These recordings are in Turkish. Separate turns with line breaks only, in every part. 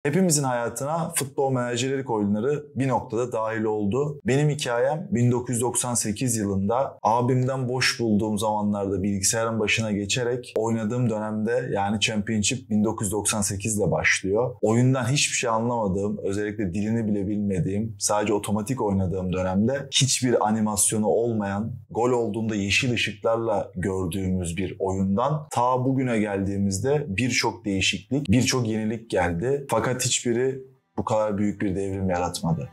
Hepimizin hayatına futbol menajerlik oyunları bir noktada dahil oldu. Benim hikayem 1998 yılında abimden boş bulduğum zamanlarda bilgisayarın başına geçerek oynadığım dönemde, yani Championship 1998 ile başlıyor. Oyundan hiçbir şey anlamadığım, özellikle dilini bile bilmediğim, sadece otomatik oynadığım dönemde hiçbir animasyonu olmayan, gol olduğunda yeşil ışıklarla gördüğümüz bir oyundan ta bugüne geldiğimizde birçok değişiklik, birçok yenilik geldi. Fakat hiçbiri bu kadar büyük bir devrim yaratmadı.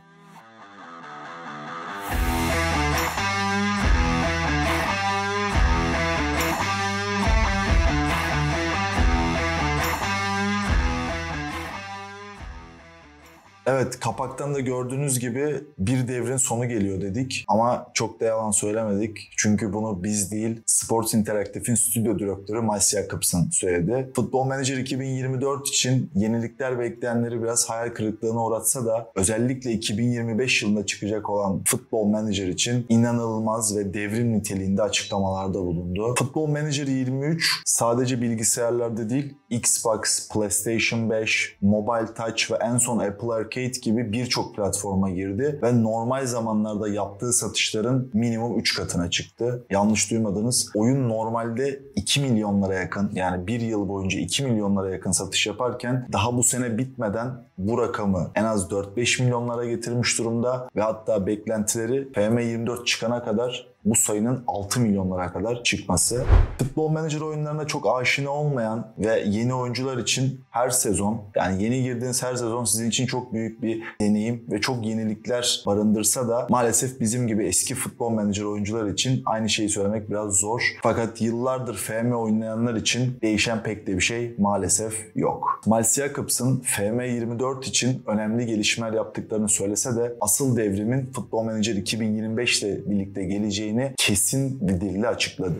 Evet, kapaktan da gördüğünüz gibi bir devrin sonu geliyor dedik ama çok da yalan söylemedik. Çünkü bunu biz değil, Sports Interactive'in stüdyo direktörü Miles Jacobson söyledi. Football Manager 2024 için yenilikler bekleyenleri biraz hayal kırıklığına uğratsa da özellikle 2025 yılında çıkacak olan Football Manager için inanılmaz ve devrim niteliğinde açıklamalarda bulundu. Football Manager 23 sadece bilgisayarlarda değil, Xbox, PlayStation 5, Mobile Touch ve en son Apple Arcade gibi birçok platforma girdi ve normal zamanlarda yaptığı satışların minimum 3 katına çıktı. Yanlış duymadınız. Oyun normalde 2 milyonlara yakın, yani bir yıl boyunca 2 milyonlara yakın satış yaparken daha bu sene bitmeden bu rakamı en az 4-5 milyonlara getirmiş durumda ve hatta beklentileri FM24 çıkana kadar bu sayının 6 milyonlara kadar çıkması. Futbol Manager oyunlarına çok aşina olmayan ve yeni oyuncular için her sezon, yani yeni girdiğiniz her sezon sizin için çok büyük bir deneyim ve çok yenilikler barındırsa da maalesef bizim gibi eski Futbol Manager oyuncular için aynı şeyi söylemek biraz zor. Fakat yıllardır FM oynayanlar için değişen pek de bir şey maalesef yok. Miles Jacobson FM24 için önemli gelişmeler yaptıklarını söylese de asıl devrimin Futbol Manager 2025 ile birlikte geleceğini kesin bir dille açıkladı.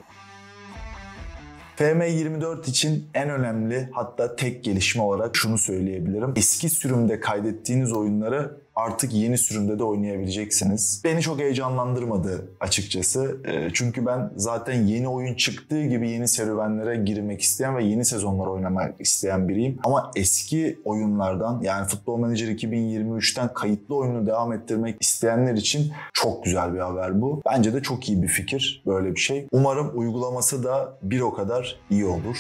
FM24 için en önemli, hatta tek gelişme olarak şunu söyleyebilirim. Eski sürümde kaydettiğiniz oyunları artık yeni sürümde de oynayabileceksiniz. Beni çok heyecanlandırmadı açıkçası. Çünkü ben zaten yeni oyun çıktığı gibi yeni serüvenlere girmek isteyen ve yeni sezonlar oynamak isteyen biriyim. Ama eski oyunlardan, yani Football Manager 2023'ten kayıtlı oyunu devam ettirmek isteyenler için çok güzel bir haber bu. Bence de çok iyi bir fikir böyle bir şey. Umarım uygulaması da bir o kadar iyi olur.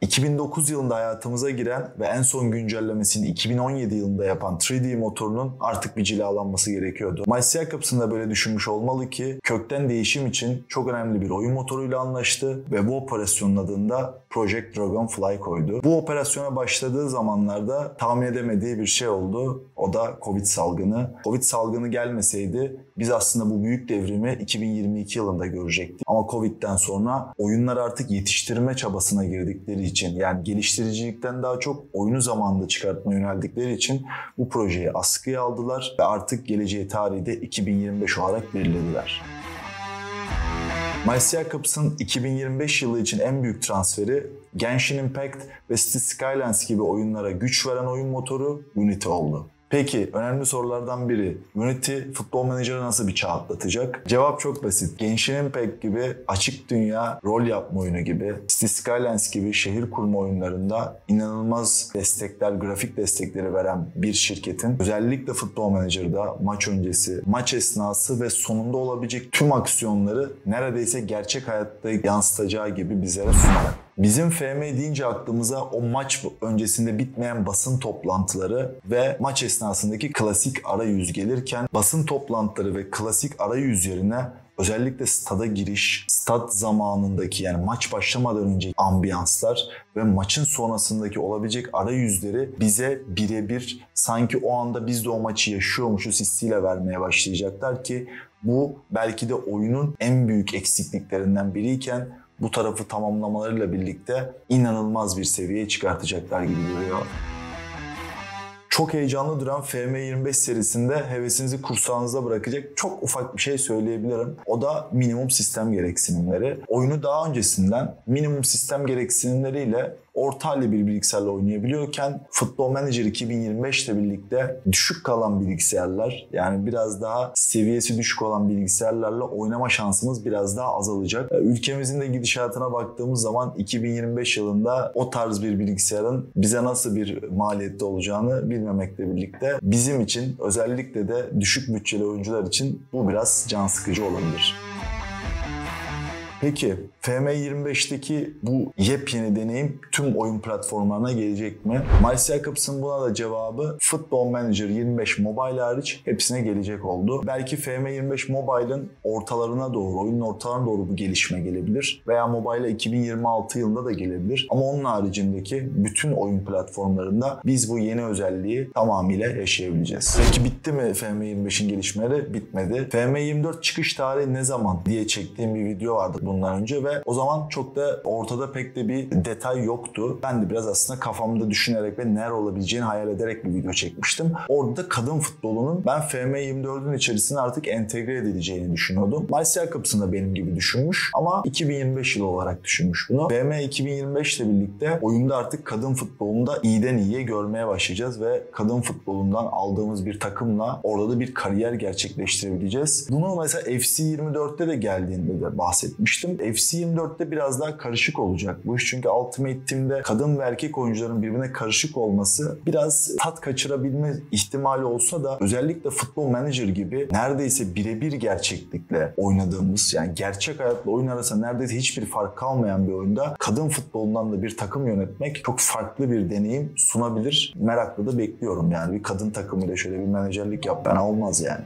2009 yılında hayatımıza giren ve en son güncellemesini 2017 yılında yapan 3D motorunun artık bir cilalanması gerekiyordu. Miles Jacobson da böyle düşünmüş olmalı ki kökten değişim için çok önemli bir oyun motoruyla anlaştı ve bu operasyonun adını da Project Dragonfly koydu. Bu operasyona başladığı zamanlarda tahmin edemediği bir şey oldu. O da Covid salgını. Covid salgını gelmeseydi biz aslında bu büyük devrimi 2022 yılında görecektik. Ama Covid'den sonra oyunlar artık yetiştirme çabasına girdikleri için, yani geliştiricilikten daha çok oyunu zamanında çıkartma yöneldikleri için bu projeyi askıya aldılar ve artık geleceği tarihi de 2025 olarak belirlediler. Miles Jacobson 2025 yılı için en büyük transferi Genshin Impact ve Cities Skylines gibi oyunlara güç veren oyun motoru Unity oldu. Peki, önemli sorulardan biri, Unity Football Manager'ı nasıl bir çağ atlatacak? Cevap çok basit. Genshin Impact gibi açık dünya rol yapma oyunu gibi, Cities Skylines gibi şehir kurma oyunlarında inanılmaz destekler, grafik destekleri veren bir şirketin özellikle Football Manager'da maç öncesi, maç esnası ve sonunda olabilecek tüm aksiyonları neredeyse gerçek hayatta yansıtacağı gibi bizlere sunarak. Bizim FM deyince aklımıza o maç öncesinde bitmeyen basın toplantıları ve maç esnasındaki klasik arayüz gelirken basın toplantıları ve klasik arayüz yerine özellikle stada giriş, stat zamanındaki, yani maç başlamadan önceki ambiyanslar ve maçın sonrasındaki olabilecek arayüzleri bize birebir sanki o anda biz de o maçı yaşıyormuşuz hissiyle vermeye başlayacaklar ki bu belki de oyunun en büyük eksikliklerinden biriyken bu tarafı tamamlamalarıyla birlikte inanılmaz bir seviyeye çıkartacaklar gibi duruyor. Çok heyecanlı duran FM25 serisinde hevesinizi kursağınızda bırakacak çok ufak bir şey söyleyebilirim. O da minimum sistem gereksinimleri. Oyunu daha öncesinden minimum sistem gereksinimleriyle orta halli bir bilgisayarla oynayabiliyorken Football Manager 2025 ile birlikte düşük kalan bilgisayarlar, yani biraz daha seviyesi düşük olan bilgisayarlarla oynama şansımız biraz daha azalacak. Ülkemizin de gidişatına baktığımız zaman 2025 yılında o tarz bir bilgisayarın bize nasıl bir maliyette olacağını bilmemekle birlikte bizim için, özellikle de düşük bütçeli oyuncular için bu biraz can sıkıcı olabilir. Peki FM25'teki bu yepyeni deneyim tüm oyun platformlarına gelecek mi? Miles Jacobs'ın buna da cevabı Football Manager 25 Mobile hariç hepsine gelecek oldu. Belki FM25 Mobile'ın ortalarına doğru, oyunun ortalarına doğru bu gelişme gelebilir. Veya Mobile'a 2026 yılında da gelebilir. Ama onun haricindeki bütün oyun platformlarında biz bu yeni özelliği tamamıyla yaşayabileceğiz. Peki bitti mi FM25'in gelişmeleri? Bitmedi. FM24 çıkış tarihi ne zaman diye çektiğim bir video vardı bundan önce ve o zaman çok da ortada pek de bir detay yoktu. Ben de biraz aslında kafamda düşünerek ve neler olabileceğini hayal ederek bir video çekmiştim. Orada kadın futbolunun ben FM24'ün içerisine artık entegre edileceğini düşünüyordum. Miles Jacobs'ın da benim gibi düşünmüş ama 2025 yılı olarak düşünmüş bunu. FM 2025 ile birlikte oyunda artık kadın futbolunu da iyiden iyiye görmeye başlayacağız ve kadın futbolundan aldığımız bir takımla orada da bir kariyer gerçekleştirebileceğiz. Bunu mesela FC24'te de geldiğinde de bahsetmiştim. FC24'te biraz daha karışık olacak bu iş. Çünkü Ultimate Team'de kadın ve erkek oyuncuların birbirine karışık olması biraz tat kaçırabilme ihtimali olsa da özellikle Football Manager gibi neredeyse birebir gerçeklikle oynadığımız, yani gerçek hayatla oyun arasında neredeyse hiçbir fark kalmayan bir oyunda kadın futbolundan da bir takım yönetmek çok farklı bir deneyim sunabilir. Merakla da bekliyorum yani. Bir kadın takımıyla şöyle bir menajerlik yap. Fena olmaz yani.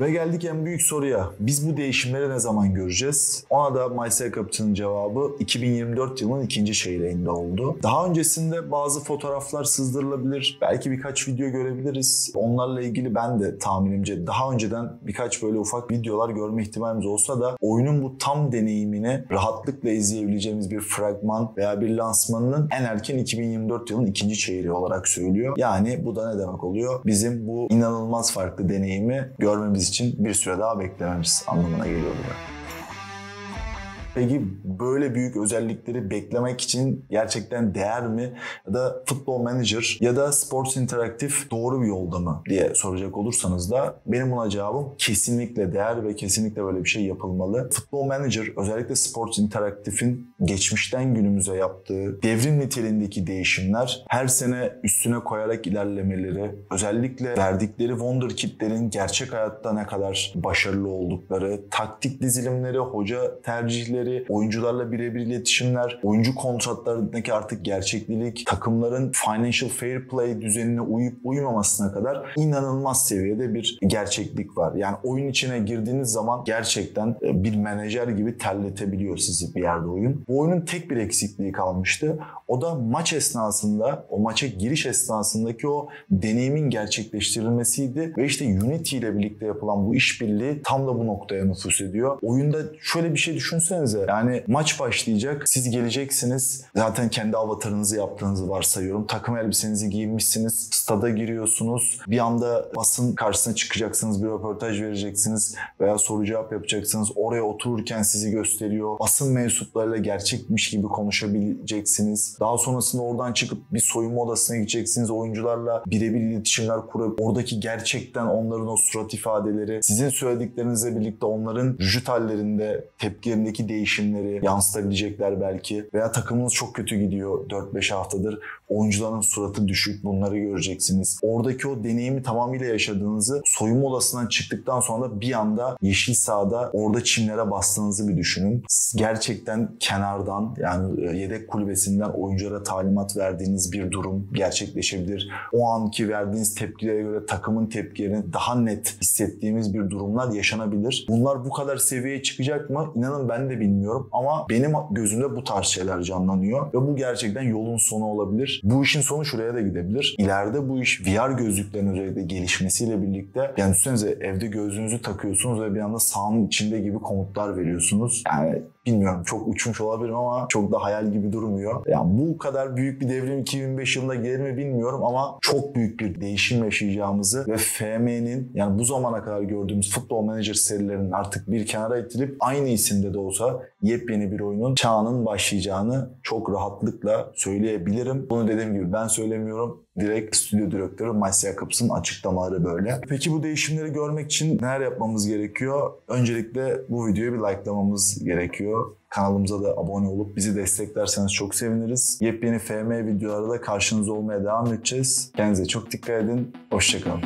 Ve geldik en büyük soruya. Biz bu değişimleri ne zaman göreceğiz? Ona da Miles Jacobs'ın cevabı 2024 yılının ikinci çeyreğinde oldu. Daha öncesinde bazı fotoğraflar sızdırılabilir. Belki birkaç video görebiliriz. Onlarla ilgili ben de tahminimce daha önceden birkaç böyle ufak videolar görme ihtimalimiz olsa da oyunun bu tam deneyimini rahatlıkla izleyebileceğimiz bir fragman veya bir lansmanının en erken 2024 yılının ikinci çeyreği olarak söylüyor. Yani bu da ne demek oluyor? Bizim bu inanılmaz farklı deneyimi görmemiz için bir süre daha beklememiz anlamına geliyor bu. Peki böyle büyük özellikleri beklemek için gerçekten değer mi? Ya da Football Manager ya da Sports Interactive doğru bir yolda mı diye soracak olursanız da benim buna cevabım kesinlikle değer ve kesinlikle böyle bir şey yapılmalı. Football Manager özellikle Sports Interactive'in geçmişten günümüze yaptığı devrim niteliğindeki değişimler, her sene üstüne koyarak ilerlemeleri, özellikle verdikleri Wonder Kit'lerin gerçek hayatta ne kadar başarılı oldukları, taktik dizilimleri, hoca tercihleri, oyuncularla birebir iletişimler, oyuncu kontratlarındaki artık gerçeklilik, takımların financial fair play düzenine uyup uymamasına kadar inanılmaz seviyede bir gerçeklik var. Yani oyun içine girdiğiniz zaman gerçekten bir menajer gibi terletebiliyor sizi bir yerde oyun. Bu oyunun tek bir eksikliği kalmıştı. O da maç esnasında, o maça giriş esnasındaki o deneyimin gerçekleştirilmesiydi. Ve işte Unity ile birlikte yapılan bu işbirliği tam da bu noktaya nüfuz ediyor. Oyunda şöyle bir şey düşünsenize. Yani maç başlayacak, siz geleceksiniz. Zaten kendi avatarınızı yaptığınızı varsayıyorum. Takım elbisenizi giyinmişsiniz, stada giriyorsunuz. Bir anda basın karşısına çıkacaksınız, bir röportaj vereceksiniz veya soru cevap yapacaksınız. Oraya otururken sizi gösteriyor. Basın mensuplarıyla gerçekmiş gibi konuşabileceksiniz. Daha sonrasında oradan çıkıp bir soyunma odasına gideceksiniz. Oyuncularla birebir iletişimler kurup oradaki gerçekten onların o surat ifadeleri, sizin söylediklerinizle birlikte onların vücut hallerinde, tepkilerindeki değişimleri yansıtabilecekler belki. Veya takımınız çok kötü gidiyor 4-5 haftadır. Oyuncuların suratı düşük, bunları göreceksiniz. Oradaki o deneyimi tamamıyla yaşadığınızı, soyunma odasından çıktıktan sonra bir anda yeşil sahada orada çimlere bastığınızı bir düşünün. Gerçekten kenardan, yani yedek kulübesinden oyunculara talimat verdiğiniz bir durum gerçekleşebilir. O anki verdiğiniz tepkilere göre takımın tepkilerini daha net hissettiğimiz bir durumlar yaşanabilir. Bunlar bu kadar seviyeye çıkacak mı? İnanın ben de bilmiyorum ama benim gözümde bu tarz şeyler canlanıyor ve bu gerçekten yolun sonu olabilir. Bu işin sonu şuraya da gidebilir. İleride bu iş VR gözlüklerin özellikle gelişmesiyle birlikte, yani düşünsenize evde gözlüğünüzü takıyorsunuz ve bir anda sahanın içinde gibi komutlar veriyorsunuz. Yani bilmiyorum, çok uçmuş olabilirim ama çok da hayal gibi durmuyor. Yani bu kadar büyük bir devrim 2025 yılında gelir mi bilmiyorum ama çok büyük bir değişim yaşayacağımızı ve FM'nin, yani bu zamana kadar gördüğümüz Football Manager serilerinin artık bir kenara itilip aynı isimde de olsa yepyeni bir oyunun çağının başlayacağını çok rahatlıkla söyleyebilirim. Bunu dediğim gibi ben söylemiyorum. Direkt stüdyo direktörü Mike Jacobs'ın açıklamaları böyle. Peki bu değişimleri görmek için neler yapmamız gerekiyor? Öncelikle bu videoyu bir like'lamamız gerekiyor. Kanalımıza da abone olup bizi desteklerseniz çok seviniriz. Yepyeni FM videolarda da karşınızda olmaya devam edeceğiz. Kendinize çok dikkat edin. Hoşça kalın.